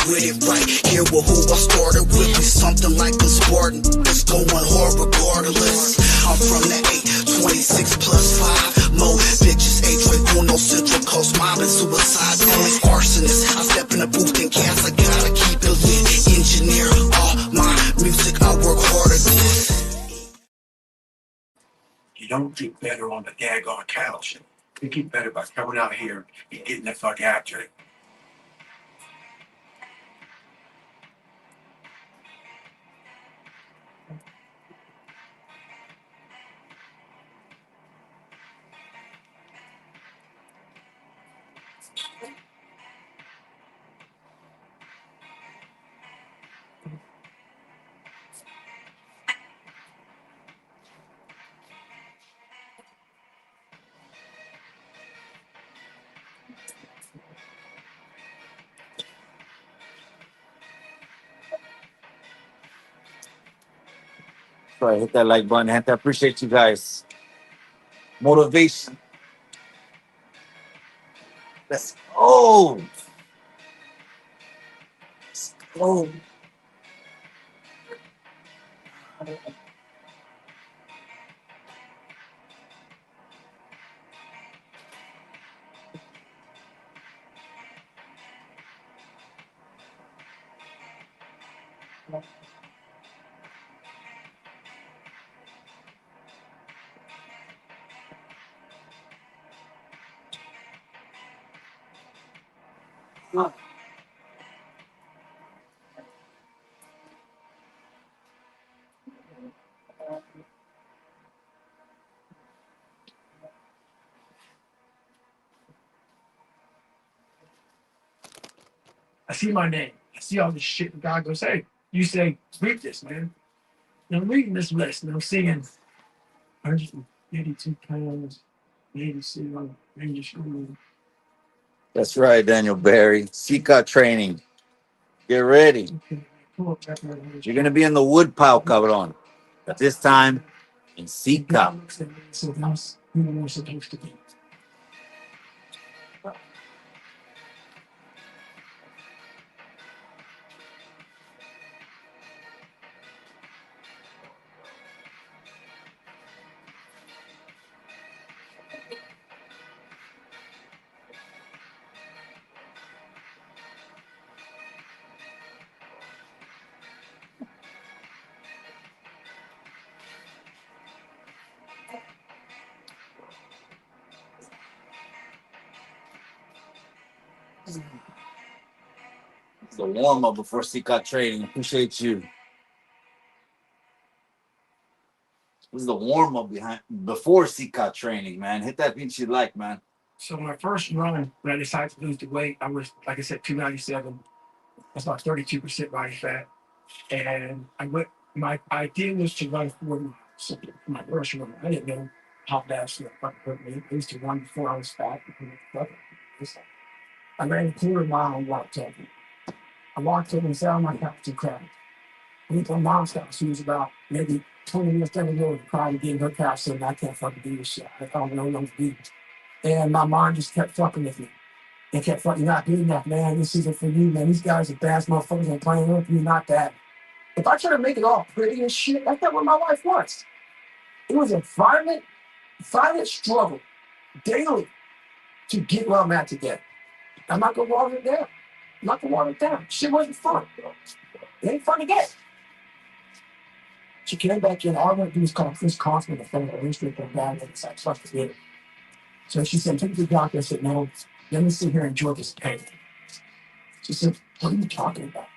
with it right. Here with who I started with, be something like a Spartan. It's going hard regardless. I'm from the 826 plus 5. Mo bitches, H-Ray, no Central Coast, mob and suicide. Only arsonist. I step in the booth and cast, I gotta keep it lit. Engineer all my music, I work harder than this. You don't get better on the daggone couch. You get better by coming out here and getting the fuck after it. So hit that like button. I appreciate you guys. Motivation. Let's go. Let's go. I see my name. I see all this shit. And God goes, hey, you say, read this, man. And I'm reading this list and I'm seeing 182 pounds, 86 range. That's right, Daniel Barry. Cecot Training. Get ready. You're going to be in the wood pile, cabron. But this time, in Cecot. So that's who we're supposed to be. It's the warm up before Cecot Training. Appreciate you. This is the warm up before Cecot Training, man. Hit that beat you like, man. So my first run, when I decided to lose the weight, I was, like I said, 297. That's about 32% body fat. And I went, my idea was to run 4 miles. So my first run, I didn't know how fast it fucking hurt me. I used to run before I was fat. I ran a quarter mile and walked up. I walked up and sat on my couch and cried. I went to my mom's house. She was about maybe 20 minutes down the road crying, getting her couch, saying, I can't fucking do this shit. I don't know what to do. And my mom just kept fucking with me. And kept fucking, not doing enough, man. This isn't for you, man. These guys are bad motherfuckers and playing with you, not that. If I try to make it all pretty and shit, that's not what my life was. It was a violent struggle daily to get where I'm at today. I'm not gonna water it down. I'm not gonna water it down. Shit wasn't fun. It ain't fun to get. She came back in. All I want to do is call Chris Kaufman, the federal district, and bad and it's like, it. So she said, take the doctor. I said, no, let me sit here and enjoy this pain. She said, what are you talking about?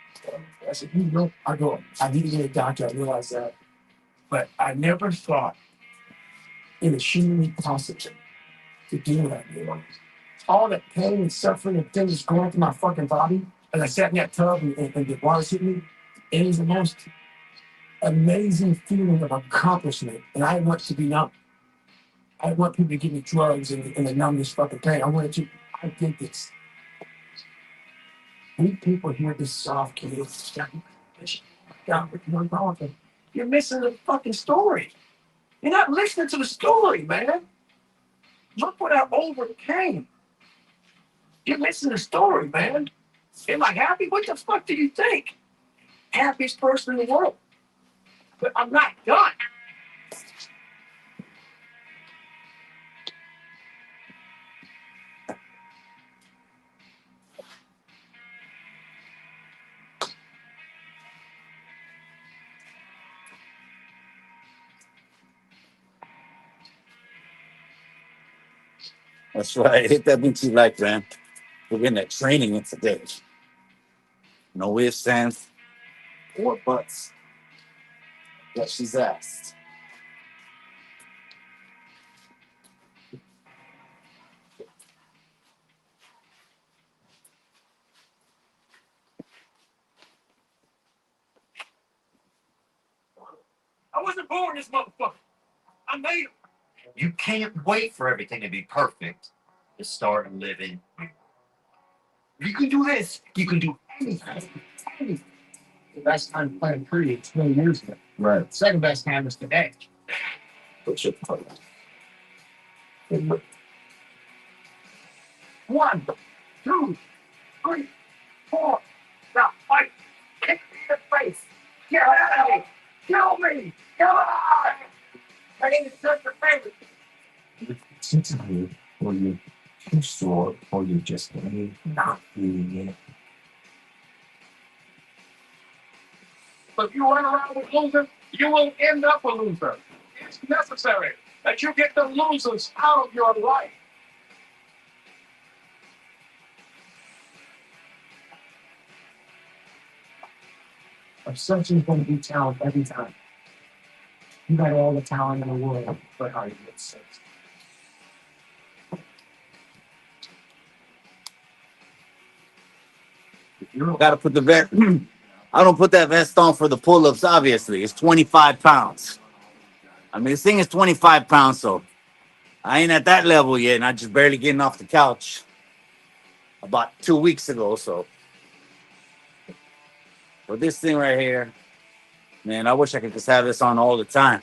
I said, you know, I need to get a doctor. I realized that. But I never thought it was humanly possible to do that anymore. All that pain and suffering and things going through my fucking body, as I sat in that tub and the water's hitting me, it was the most amazing feeling of accomplishment. And I want to be numb. I want people to give me drugs and to numb this fucking pain. I did this. We people hear this soft kids. You're missing the fucking story. You're not listening to the story, man. Look what I overcame. You're missing the story, man. Am I happy? What the fuck do you think? Happiest person in the world. But I'm not done. That's right. Hit that booty like, man. We're getting that training in today. No ifs, ands, or buts. What she's asked. I wasn't born this motherfucker. I made him. You can't wait for everything to be perfect to start living. You can do this. You can do anything. The best time to play a tree is 20 years ago. Right. Second best time is today. Put your foot. One, two, three, four. Now fight. Kick me in the face. Get out of me. Kill me. Come on. I need to touch your favorite. Sensitive, or you're too sore, or you're just not feeling it. But if you run around with losers, you will end up a loser. It's necessary that you get the losers out of your life. Obsession is going to be talent every time. You got all the talent in the world, but how do you get sick? Got to put the vest. I don't put that vest on for the pull-ups. Obviously, it's 25 pounds. I mean, this thing is 25 pounds, so I ain't at that level yet, and I just barely getting off the couch about 2 weeks ago. So, but this thing right here, man, I wish I could just have this on all the time.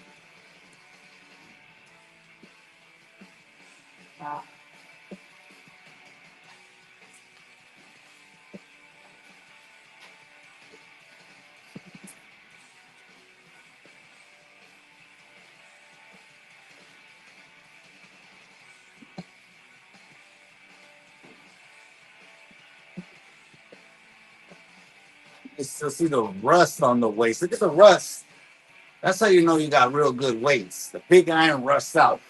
You still see the rust on the waist. Look at the rust. That's how you know you got real good weights. The pig iron rusts out.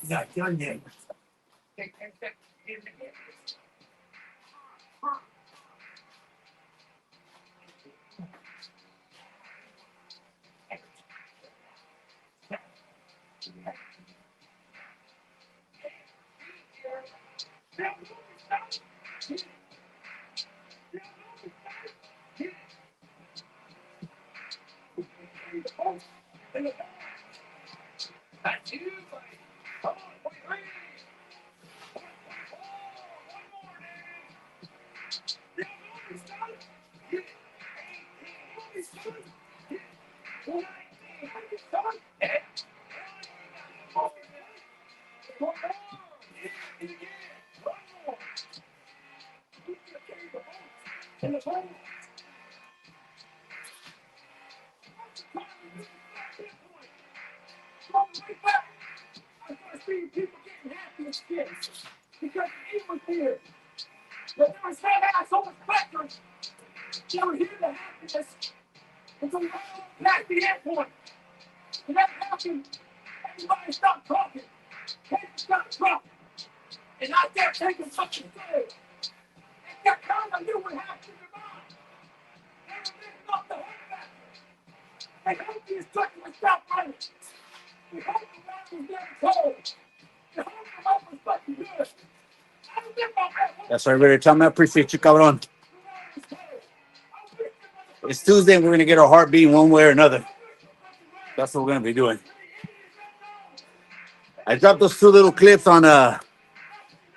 Not done yet. People getting happy as kids because he was here. But there was that ass on the spectrum. She was here to happiness. It's a long past the airport. And that happened. Everybody stopped talking. People stopped talking. And I kept taking fucking food. And that time I knew what happened to the mom. They were lifting up the whole back. They hoped these trucks would stop running. We hoped the man was never told. We hoped the life was fucking good. I don't think about that. That's right, Barry. Tell me I appreciate you, cabrón. It's Tuesday and we're going to get our heart beating one way or another. That's what we're going to be doing. I dropped those two little clips on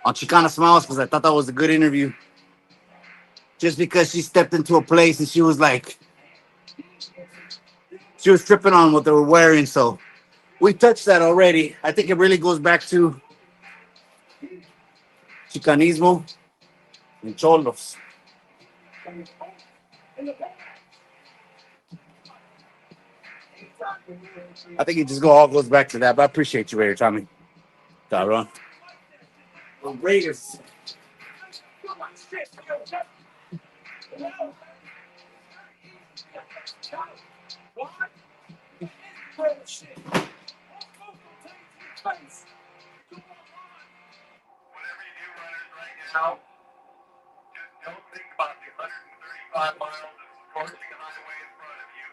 Chicana Smiles because I thought that was a good interview. Just because she stepped into a place and she was like, she was tripping on what they were wearing. So we touched that already. I think it really goes back to Chicanismo and Cholos. I think it just all goes back to that. But I appreciate you, Ray, Tommy. Cabrón. The Raiders. Whatever you do, runners, right now, just don't think about the 135 miles of scorching highway in front of you.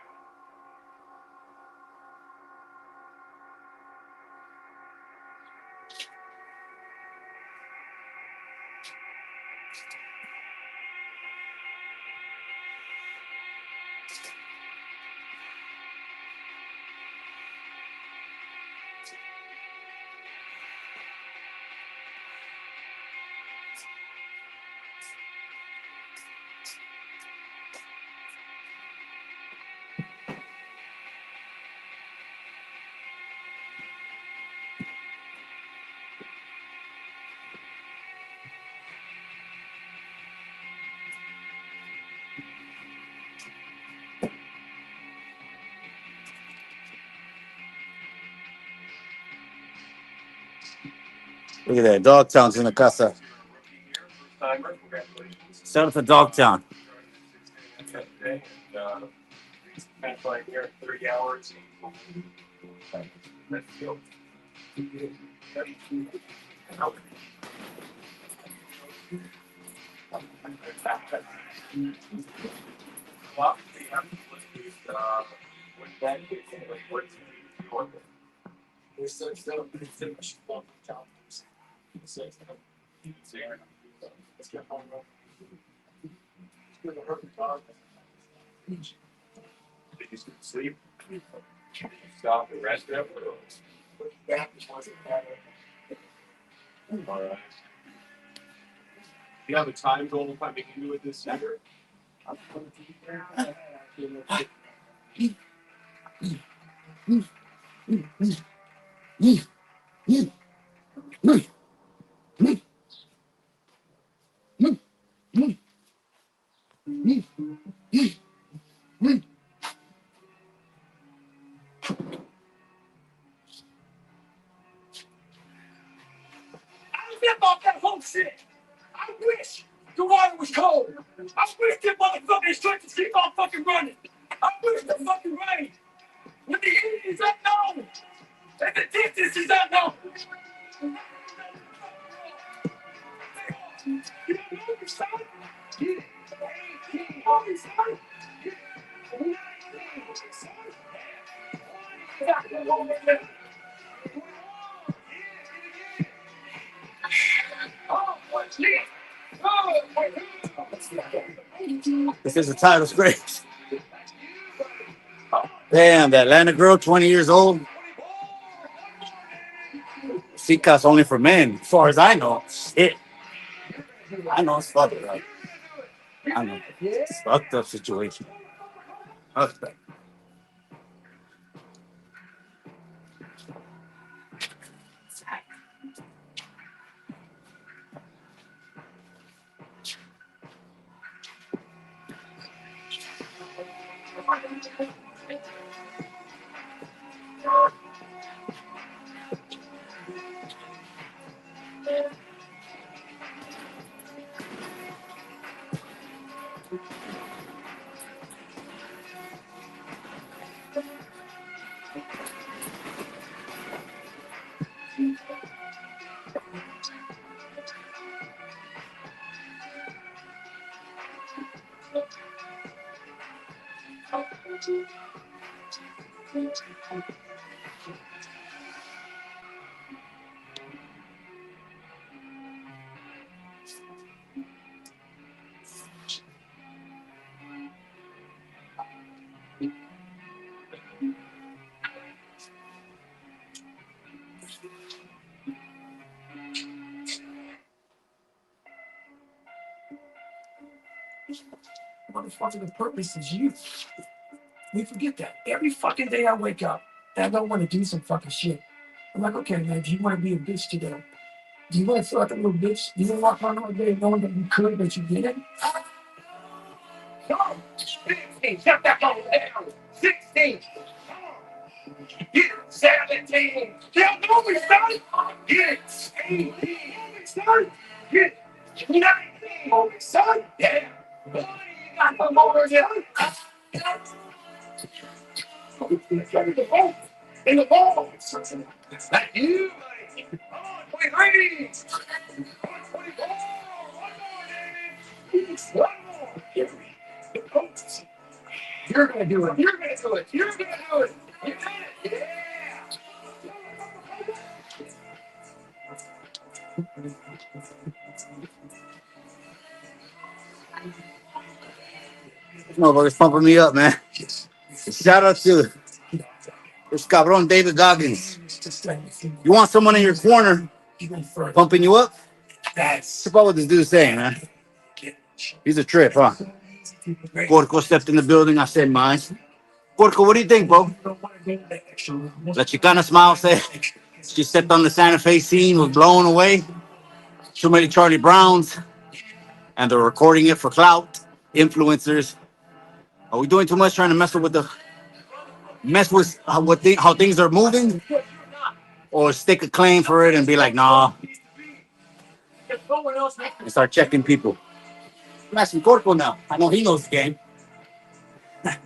Look at that. Dogtown's in the casa. Shout out to Dogtown. Sleep. Stop the rest of it. All right. You have a time goal if I make you do it this year? I don't think about that whole shit. I wish the water was cold. I wish the motherfucking instructions keep on fucking running. I wish the fucking rain. When the heat is unknown. And the distance is unknown. You know what, son? You know what, son? This is the title screen. Damn, the Atlanta girl, 20 years old. Cecot's only for men, as far as I know. Shit. I know it's fucked up. I know. It's a fucked up situation. Fucked up. Motherfucker, the purpose is you. We forget that. Every fucking day I wake up and I don't want to do some fucking shit. I'm like, okay, man, do you want to be a bitch today? Do you want to feel like a little bitch? Do you want to walk around all day knowing that you could, but you didn't? Come on. 16. Shut that ball down. 16. Come on. Get it. 17. Get it. Move it, son. Get it. 18. Move it, son. Get it. 19. Move it, son. Yeah. 20. You got the motor, yeah. The ball. In the ball. That's you, buddy. Come on, 23. Come on, 24. One more, David. One more. Here we go. You're gonna do it. You're gonna do it. You're gonna do it. You did it. This motherfucker's pumping me up, man. Shout out to this cabron David Goggins. You want someone in your corner pumping you up? That's about what this dude's saying, man. He's a trip, huh? Porco stepped in the building. I said, mine. Porco, what do you think, bro? La Chicana smile said she stepped on the Santa Fe scene, was blown away. Too many Charlie Browns, and they're recording it for clout. Influencers. Are we doing too much trying to mess with how things are moving? Or stake a claim for it and be like, nah, and start checking people. I'm asking Corco now. I know he knows the game. I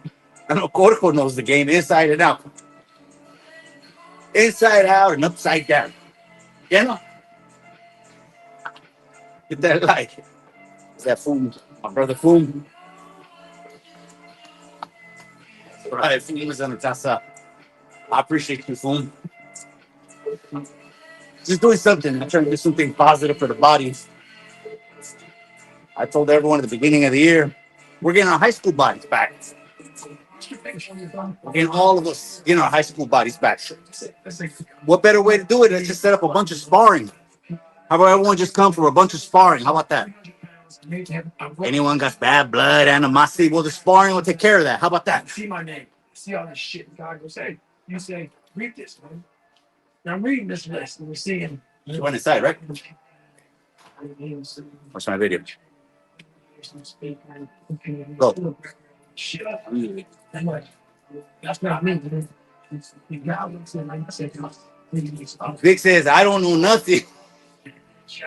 know Corco knows the game inside and out. Inside out and upside down. You know? Get that like. Is that Foom? My brother Foom. Right, Foom is on the taza. I appreciate you, Foom. Just doing something. I'm trying to do something positive for the body. I told everyone at the beginning of the year, we're getting our high school bodies back. We're getting all of us getting our high school bodies back. What better way to do it than just set up a bunch of sparring? How about everyone just come for a bunch of sparring? How about that? Anyone got bad blood, animosity? Well, the sparring will take care of that. How about that? See my name. See all this shit. God goes, hey, you say, read this, man. Now I'm reading this list and we're seeing. You went inside, right? What's my video? Go. Shit. I'm like, that's not me. Vic says, I don't know nothing.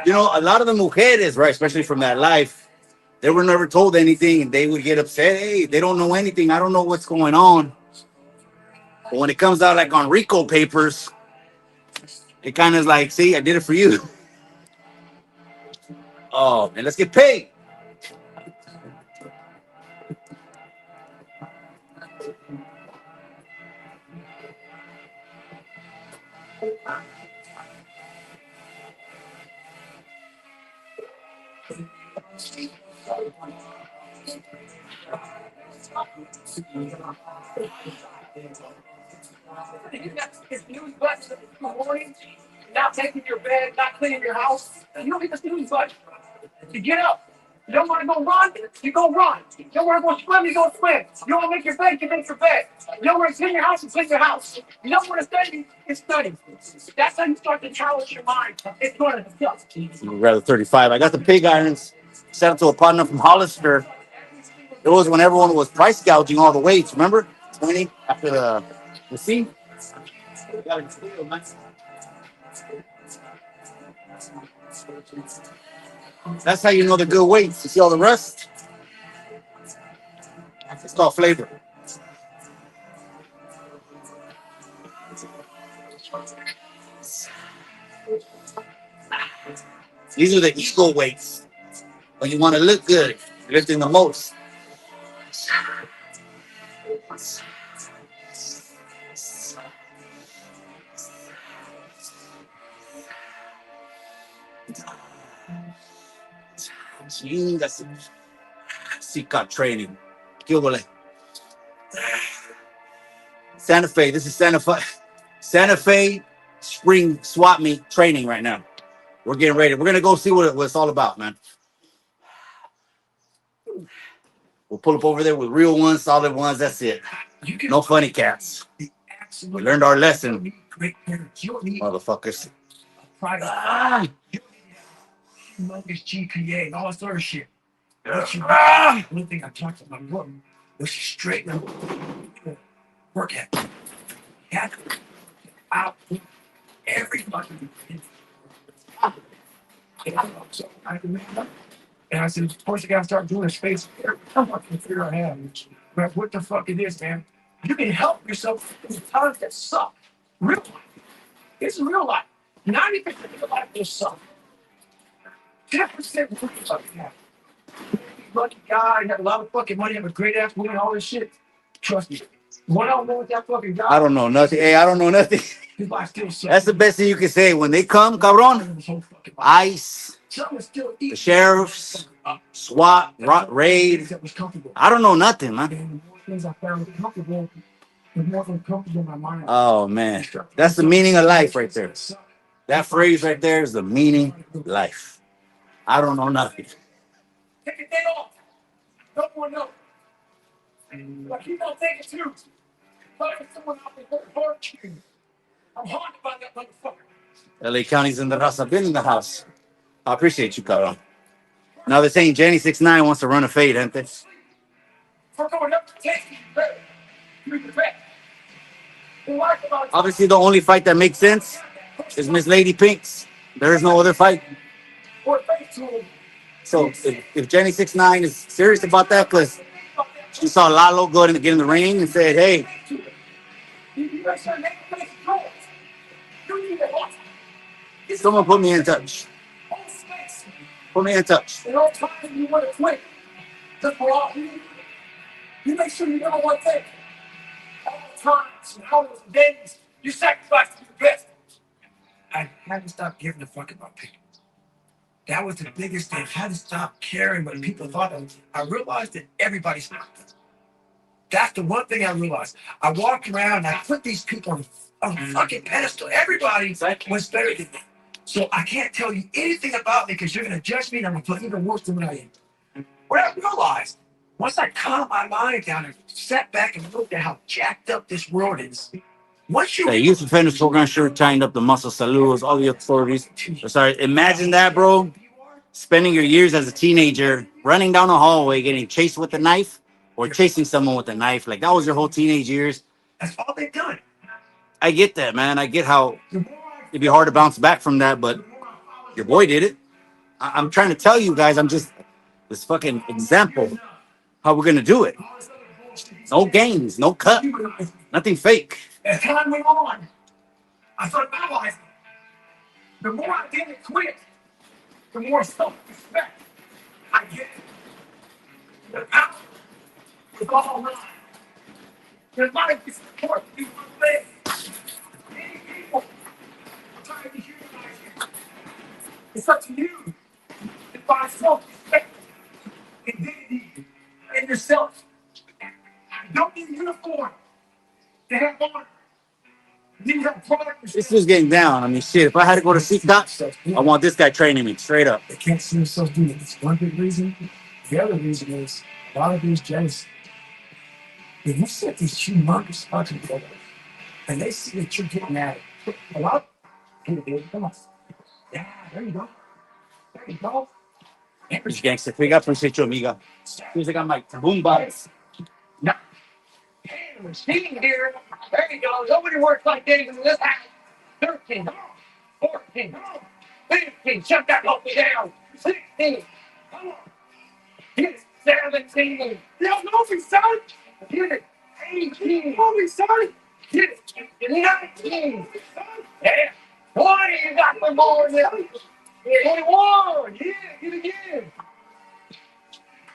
You know, a lot of the mujeres, right, especially from that life, they were never told anything and they would get upset. Hey, they don't know anything. I don't know what's going on. But when it comes out like on RICO papers, it kind of is like, see, I did it for you. Oh, and let's get paid. You got this snooze button in the morning, not taking your bed, not cleaning your house. You don't get the snooze button. You get up. You don't want to go run, you go run. You don't want to go swim, you go swim. You don't want to make your bed, you make your bed. You don't want to clean your house, you clean your house. You don't want to study, you study. That's how you start to challenge your mind. It's going to suck. Rather 35. I got the pig irons sent to a partner from Hollister. It was when everyone was price gouging all the weights. Remember? 20 after the scene. That's how you know the good weights. You see all the rust? It's called flavor. These are the ego weights. When you want to look good, you're lifting the most. Cecot Training. ¿Qué hubo? Santa Fe. This is Santa Fe Spring Swap Meet training right now. We're getting ready. We're gonna go see what it's all about, man. We'll pull up over there with real ones, solid ones. That's it. No funny cats. We learned our lesson, motherfuckers. Ah. Humongous GPA and all this other shit. One thing I talked to my brother was straighten up work ethic. Had to out everybody. And I said, of course, I gotta start doing a space here. I'm fucking figure out how. But what the fuck it is, man? You can help yourself in times that suck. Real life. It's real life. 90% of your life will suck. 10% will fucking happen. Lucky guy, have a lot of fucking money, have a great ass woman, all this shit. Trust me. What I don't know with that fucking guy. I don't know nothing. Hey, I don't know nothing. His life still sucks. That's the best thing you can say. When they come, cabron, ICE, the sheriffs, SWAT, raid. I don't know nothing, man. And the more things I found comfortable, the more uncomfortable my mind. Oh, man. That's the meaning of life right there. That phrase right there is the meaning of life. I don't know nothing. Take a day off. No one knows. Like you don't take it too. Like someone out there hard cheating. I'm haunted by that motherfucker. LA County's in the house. I've been in the house. I appreciate you, cabrón. Now they're saying Jenny 6'9" wants to run a fade, ain't they? For going up to take you the best. Obviously, the only fight that makes sense is Miss Lady Pink's. There is no other fight. So if Jenny 6'9" is serious about that, because she saw Lalo go in, get in the ring and said, hey, someone put me in touch. Put me in touch. And all the time you want to quit. Just for all you make sure you know one thing. All the times and hours and days, you sacrifice to your best. I had to stop giving a fuck about people. That was the biggest thing. I had to stop caring what people thought of me. I realized that everybody's not. That's the one thing I realized. I walked around and I put these people on a fucking pedestal. Everybody was better than me. So I can't tell you anything about me because you're going to judge me and I'm going to feel even worse than what I am. What I realized, once I calmed my mind down and sat back and looked at how jacked up this world is, once you... The youth offenders program sure tightened up the muscle. Saludos, all the authorities. Sorry, imagine that, bro. Spending your years as a teenager running down a hallway, getting chased with a knife or chasing someone with a knife. Like, that was your whole teenage years. That's all they've done. I get that, man. I get how it'd be hard to bounce back from that, but your boy did it. I'm trying to tell you guys, I'm just this fucking example how we're going to do it. No games, no cut, nothing fake. As time went on, I started realizing the more I didn't quit, the more self-respect I get. The power is all mine. Your life is important. You want to live. Many people are trying to humanize you. It's up to you to find self-respect, identity, in yourself. You don't need a uniform to have honor. You need to have pride. This was getting down. I mean, shit, if I had to go to Cecot, I want this guy training me straight up. They can't see themselves doing it. It's one big reason. The other reason is a lot of these jealousy. If you set these humongous fucking photos and they see that you're getting at it, a lot of people, come on. Yeah, there you go. There you go. This gangster figure, appreciate you, amiga. Music on my boom box. Now, Steve here. There you go. Nobody works like Dave in this house. 13, 14, 15. Shut that monkey down. 16. Come on. 17. They'll know me, son. Get it. 18. Know me, son. Get it. 19. Yeah. 20. You got the more now. 21. Yeah, get it again.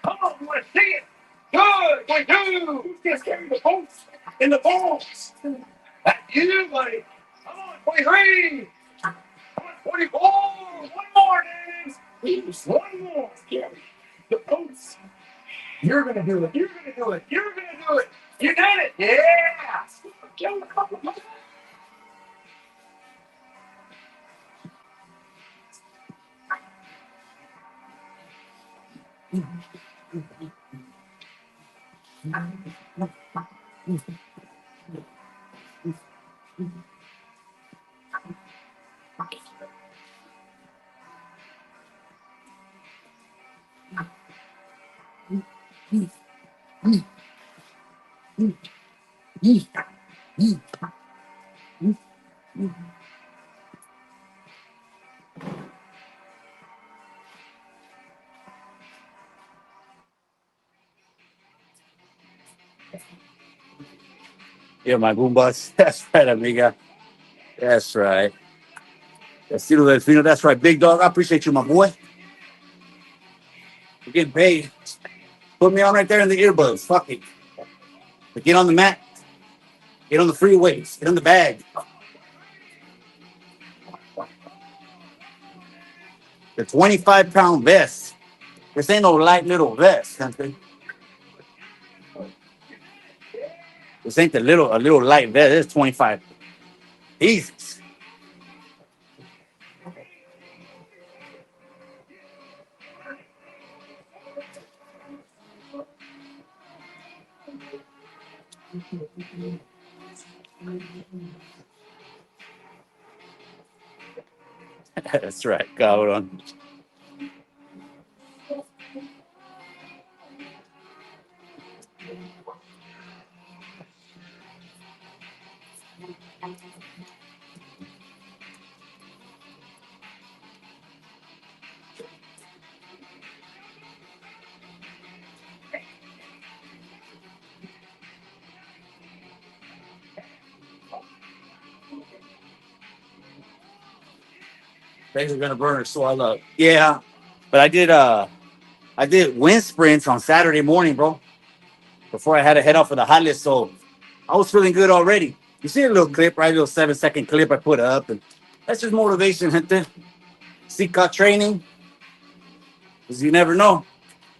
Come on, you want to see it? Good. We do. Who's just carrying the bolts in the balls? That's you, buddy. Come on, 23. Come on, 24. One more, Dennis. One more. Yeah. The bolts. You're gonna do it. You're gonna do it. You're gonna do it. You did it. Yeah. Yeah, my boom boss. That's right, amiga. That's right. Estilo Delfino. That's right, big dog. I appreciate you, my boy. We're getting paid. Put me on right there in the earbuds. Fuck it. But get on the mat. Get on the freeways. Get on the bag. The 25-pound vest. This ain't no light little vest. Something. This ain't a little light vest. It's 25. Jesus. That's right, cabrón. Things are gonna burn, so I love. Yeah, but I did wind sprints on Saturday morning, bro. Before I had to head off for the hot list, so I was feeling good already. You see a little clip, right? A little 7-second clip I put up, and that's just motivation, gente. Cecot Training, because you never know.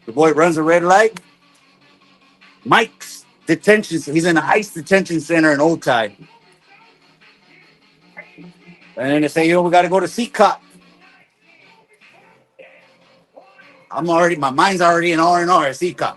The boy runs a red light. Mike's detention. He's in the ICE detention center in Old Tide. And then they say, we got to go to Cecot. My mind's already in R&R at Cecot.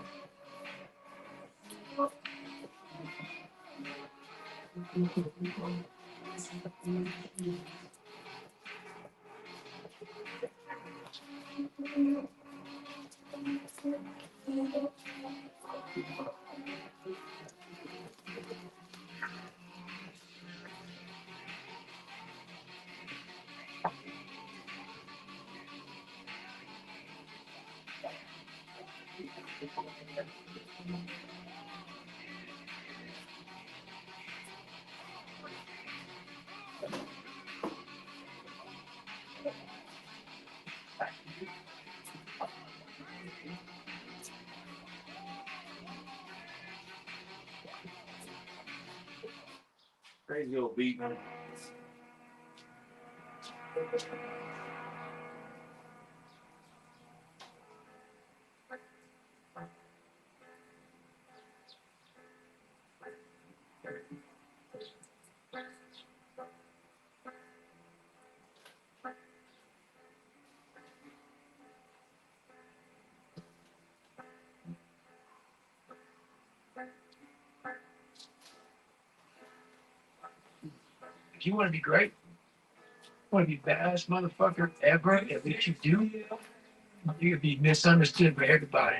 Crazy old beat. If you want to be great, want to be best motherfucker ever at what you do, you're gonna be misunderstood by everybody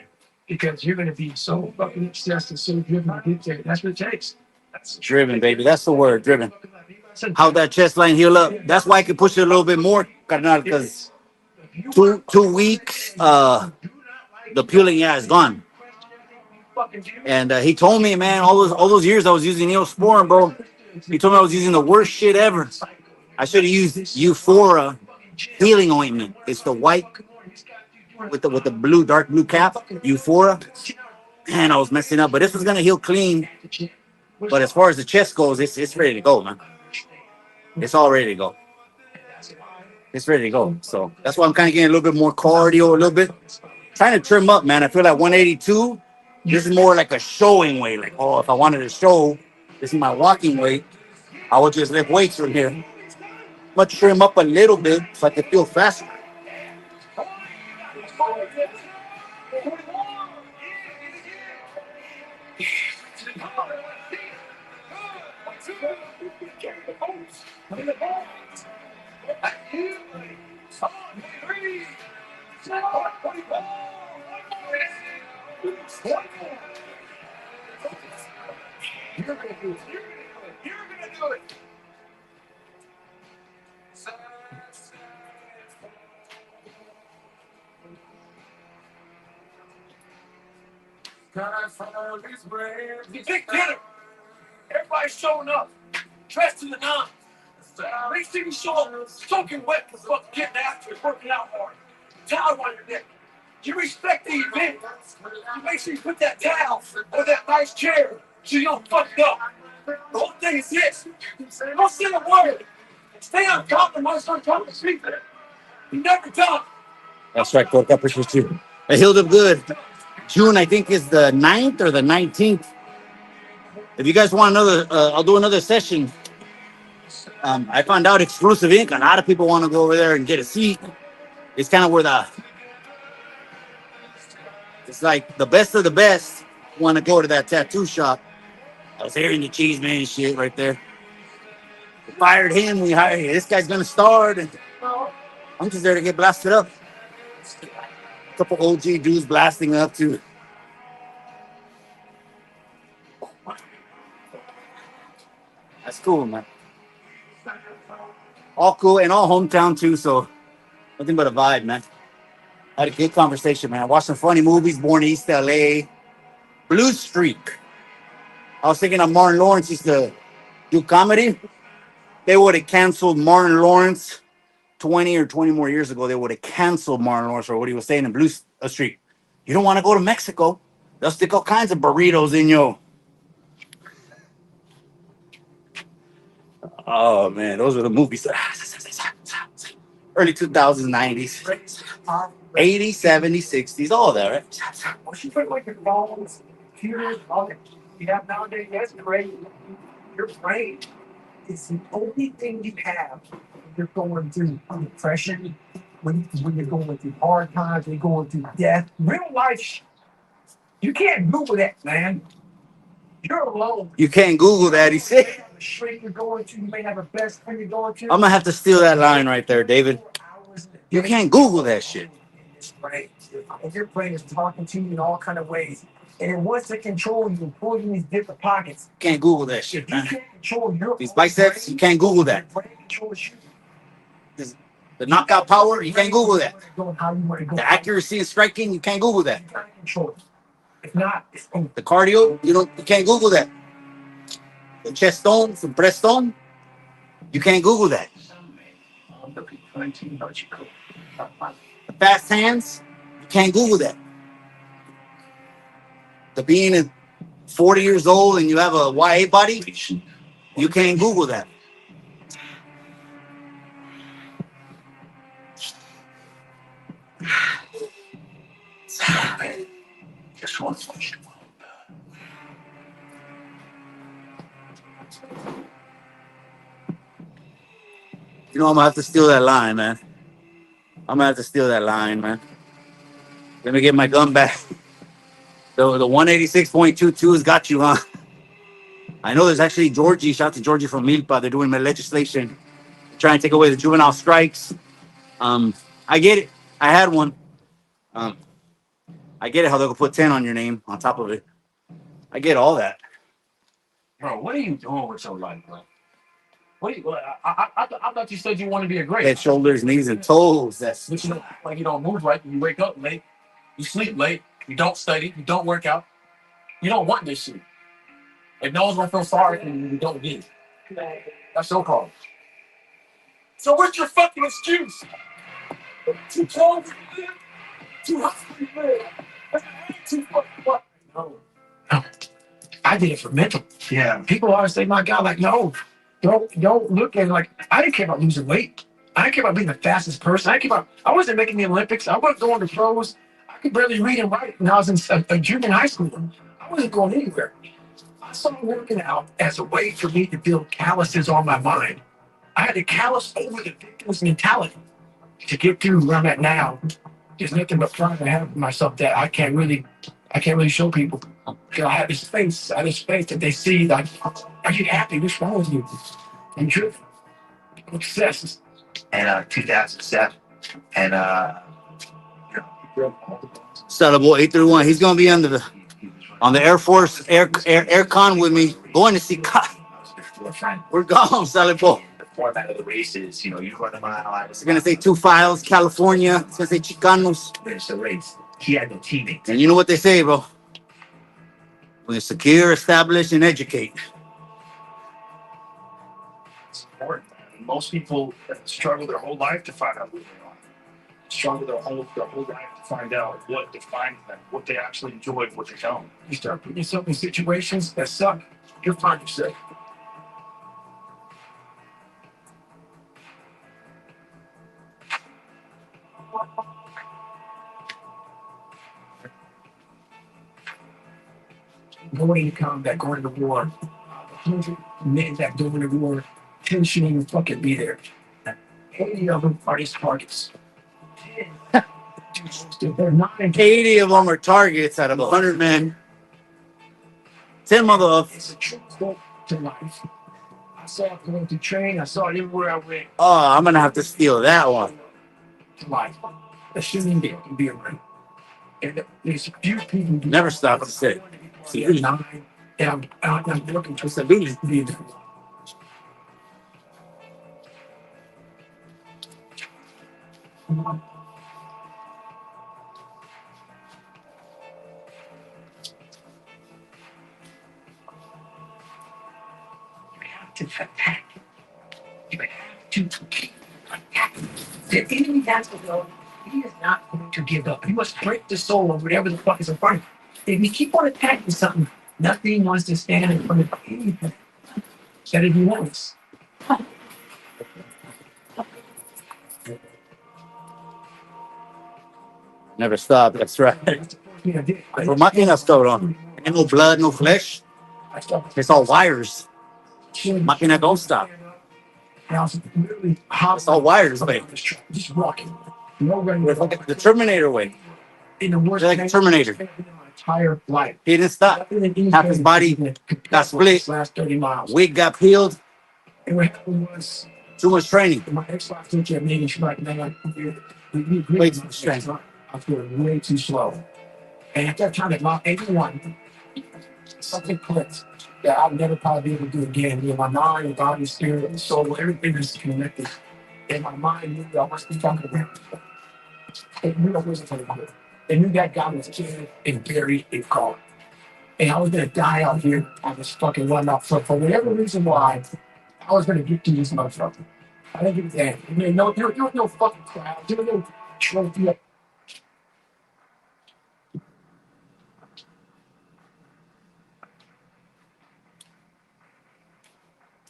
because you're gonna be so fucking obsessed and so driven to get there. That's what it takes. That's Driven, baby. That's the word, driven. Listen, How that chest line heal up. That's why I can push it a little bit more, carnal, because 2 weeks, the peeling, yeah, is gone. And he told me, man, all those years I was using Neosporin, bro. He told me I was using the worst shit ever. I should have used Euphora healing ointment. It's the white with the blue, dark blue cap, Euphora. Man, I was messing up, but this was gonna heal clean. But as far as the chest goes, it's ready to go, man. It's all ready to go. It's ready to go. So that's why I'm kind of getting a little bit more cardio, a little bit. Trying to trim up, man. I feel like 182. This is more like a showing weight. Like, oh, if I wanted to show, this is my walking weight, I would just lift weights from here. But trim up a little bit so I can feel faster. Big dinner. Everybody's showing up, dressed to the nines. They see me show up, soaking wet for fucking getting after it, working out hard. Towel on your neck. You respect the event. You make sure you put that towel or that nice chair so you don't fuck it up. The whole thing is this. Don't say a word. Stay on top and most on top of people. You never done. That's right, Coach. I appreciate you. I healed up good. June, I think, is the 9th or the 19th. If you guys want another, I'll do another session. I found out Exclusive Ink. A lot of people want to go over there and get a seat. It's kind of where it's like the best of the best want to go to that tattoo shop. I was hearing the cheese man shit right there. We fired him. We hired him. This guy's gonna start, and I'm just there to get blasted up. A couple OG dudes blasting up too. That's cool, man. All cool and all hometown too, so nothing but a vibe, man. Had a good conversation, man. I watched some funny movies. Born in East LA. Blue Streak. I was thinking of Martin Lawrence used to do comedy. They would have canceled Martin Lawrence 20 or 20 more years ago. They would have canceled Martin Lawrence for what he was saying in Blue Streak. You don't want to go to Mexico. They'll stick all kinds of burritos in you. Oh, man. Those were the movies. Early 2000s, 90s. 80s, 70s, 60s, all that, right? Well, she put like your phones, computers, all that you have nowadays. That's great. Your brain is the only thing you have when you're going through depression, when you're going through hard times, when you're going through death. Real life, you can't Google that, man. You're alone. You can't Google that, he said. The street you're going to, you may have a best friend you're going to. I'm going to have to steal that line right there, David. You can't Google that shit. Right. And your brain is talking to you in all kind of ways. And it wants to control you and pull you in these different pockets. You can't Google that shit, man. You can't control your These biceps, you can't Google that. The knockout power, you can't Google that. The accuracy in striking, you can't Google that. If not, the cardio, you can't Google that. The chest stone, the breast stone, you can't Google that. The fast hands, you can't Google that. The being 40 years old and you have a YA body, you can't Google that. Just one thing. I'm gonna have to steal that line, man. I'm gonna have to steal that line, man. Let me get my gun back. The 186.22 has got you, huh? I know there's actually Georgie. Shout out to Georgie from Milpa. They're doing legislation, trying to take away the juvenile strikes. I get it. I had one. I get it how they'll put 10 on your name on top of it. I get all that. Bro, what are you doing with your life, bro? I thought you said you want to be a great. Head, shoulders, knees, and toes. That's but you like you don't move right. You wake up late. You sleep late. You don't study. You don't work out. You don't want this shit. If no one's gonna feel sorry for you, you don't get it. That's so called. So what's your fucking excuse? Too cold for you live? Too hot for you live? Too fucking what? No. No. I did it for mental. Yeah. People always say, my God, like, no, don't look at it like I didn't care about losing weight. I didn't care about being the fastest person. I didn't care about I wasn't making the Olympics. I wasn't going to pros. I could barely read and write when I was in a junior high school. I wasn't going anywhere. I saw working out as a way for me to build calluses on my mind. I had to callous over the victim's mentality to get through where I'm at now. There's nothing but pride I have for myself that I can't really show people. Because I have this face, that they see like, are you happy? What's wrong with you? I'm driven. I'm obsessed. And 2007. And Sellable 831. He's gonna be on the Air Force air con with me, going to Cecot. We're gone, Sellable. The format of the race is, you run a mile. It's gonna say 2 files, California. It's gonna say Chicanos. Finish the race. He had no teammates. And you know what they say, bro? When you secure, establish, and educate. It's important. Most people struggle their whole life to find out who they are. Struggle their whole life to find out what defines them, what they actually enjoy, what they don't. You start putting yourself in situations that suck, you'll find yourself. Going to combat, going to war. 100 men that go into war, 10 shouldn't even fucking be there. 80 of them are these targets. 10. They're not 80 of them are targets out of 100 men. 10 mother. It's a true quote to life. I saw it going to train. I saw it everywhere I went. Oh, I'm gonna have to steal that one. To life. That shouldn't even be around. And there's few people who Never stop to say. See, I'm working towards the being there. To attack. You have to attack. The enemy has to go. He is not going to give up. You must break the soul of whatever the fuck is in front of you. If you keep on attacking something, nothing wants to stand in front of anything that it wants. Never stop. That's right. For máquinas, cabrón. Ain't no blood, no flesh. It's all wires. Máquina don't stop. It's all wires, babe. Just walking. It's like the Terminator way. In the worst Like a Terminator. Entire life. He didn't stop. Half his body got split. Last 30 miles. Wig got peeled. And what happened was Too much training. my ex-wife teacher at me, she's like, man, Way too much training. I was going way too slow. And at that time, at my 81, something clicked that I'll never probably be able to do again. My mind, body, spirit, and soul, everything is connected. And my mind knew I must be talking about. It knew I wasn't going to do it. They knew that guy was killed and buried and gone. And I was going to die out here on this fucking one out for whatever reason why, I was going to get to this motherfucker. I didn't give a damn. There was no fucking crowd. There was no trophy.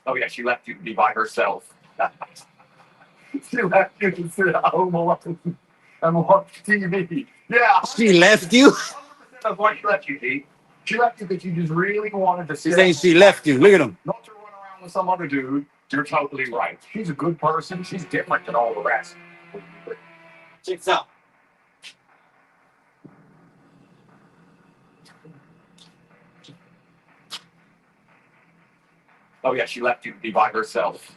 Oh yeah, she left you to be by herself. She left you to sit at home alone and watch TV. Yeah. She left you? That's why she left you, D. She left you because you just really wanted to sit. She's saying she left you. Look at him. Not to run around with some other dude. You're totally right. She's a good person. She's different than all the rest. Check out. Oh yeah, she left you to be by herself.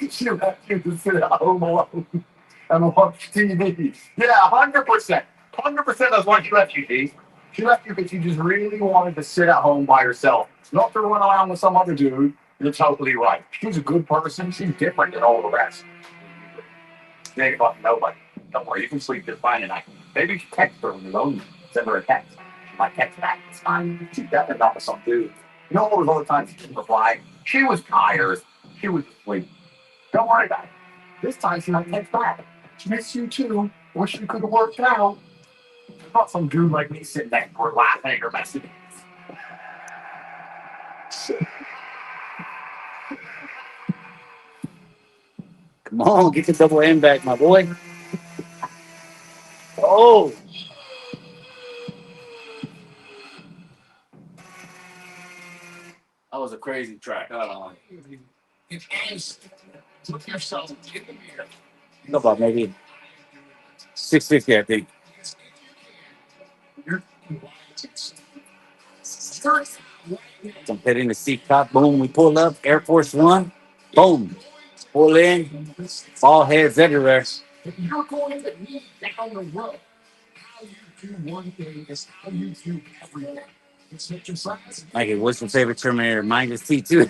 She left you to sit at home alone and watch TV. Yeah, 100%. 100% that's why she left you, D. She left you because you just really wanted to sit at home by herself. Not to run around with some other dude. You're totally right. She's a good person. She's different than all the rest. You ain't fucking nobody. Don't worry, you can sleep just fine tonight. Maybe you should text her when you're lonely. Send her a text. My cat's back this time. She definitely got with some dude. You know what was all the time she didn't reply? She was tired. She was asleep. Don't worry about it. This time she might text back. She missed you too. Wish you could have worked out. Not some dude like me sitting next to her laughing at her messages. Come on, get the double M back, my boy. Oh, that was a crazy track. I don't know. No, about maybe 650, I think. I'm heading to Cecot. Boom, we pull up. Air Force One. Boom. Pull in. All heads everywhere. If you're going to need down the road, how you do one thing is how you do everything. It's exercise. Mikey, what's your favorite Terminator? Mine is T2.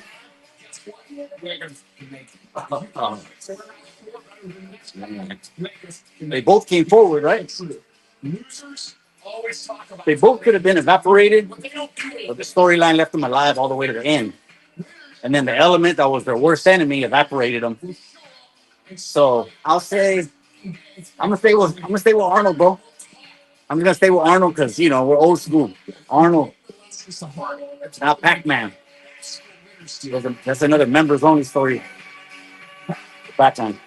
They both came forward, right? They both could have been evaporated, but the storyline left them alive all the way to the end. And then the element that was their worst enemy evaporated them. So I'll say I'm gonna stay with Arnold, bro. I'm gonna stay with Arnold because we're old school. Arnold, not Pac-Man. That's another members only story. Back time.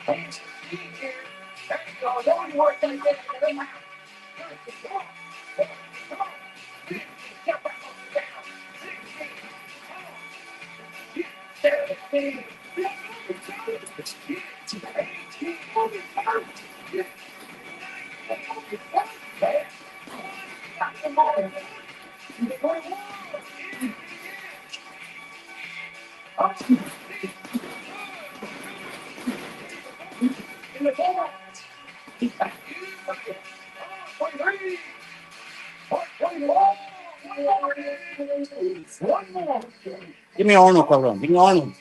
Give me Arnold, cabrón. Give me Arnold.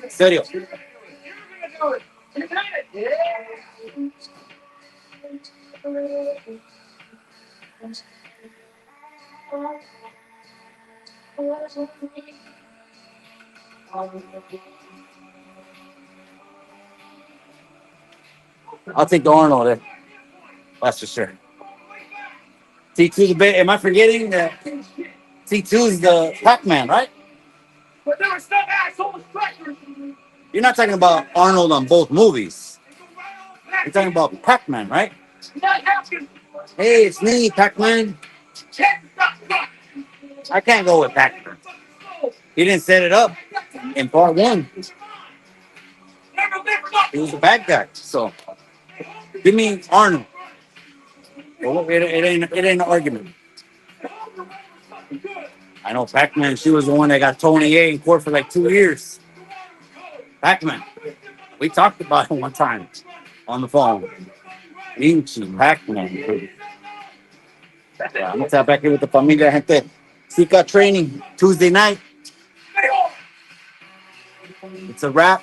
Serio. I'll take the Arnold there. That's for sure. T2's a bit. Am I forgetting that T2 is the Pac-Man, right? You're not talking about Arnold on both movies. You're talking about Pac-Man, right? Hey, it's me, Pac-Man. I can't go with Pac-Man. He didn't set it up in part one. He was a bad guy. So give me Arnold. It ain't an argument. I know Pac-Man. She was the one that got Tony A in court for like 2 years. Pac-Man. We talked about it one time on the phone. Pinche Pac-Man. Yeah, I'm gonna tap back here with the familia, gente. Cecot Training Tuesday night. It's a wrap.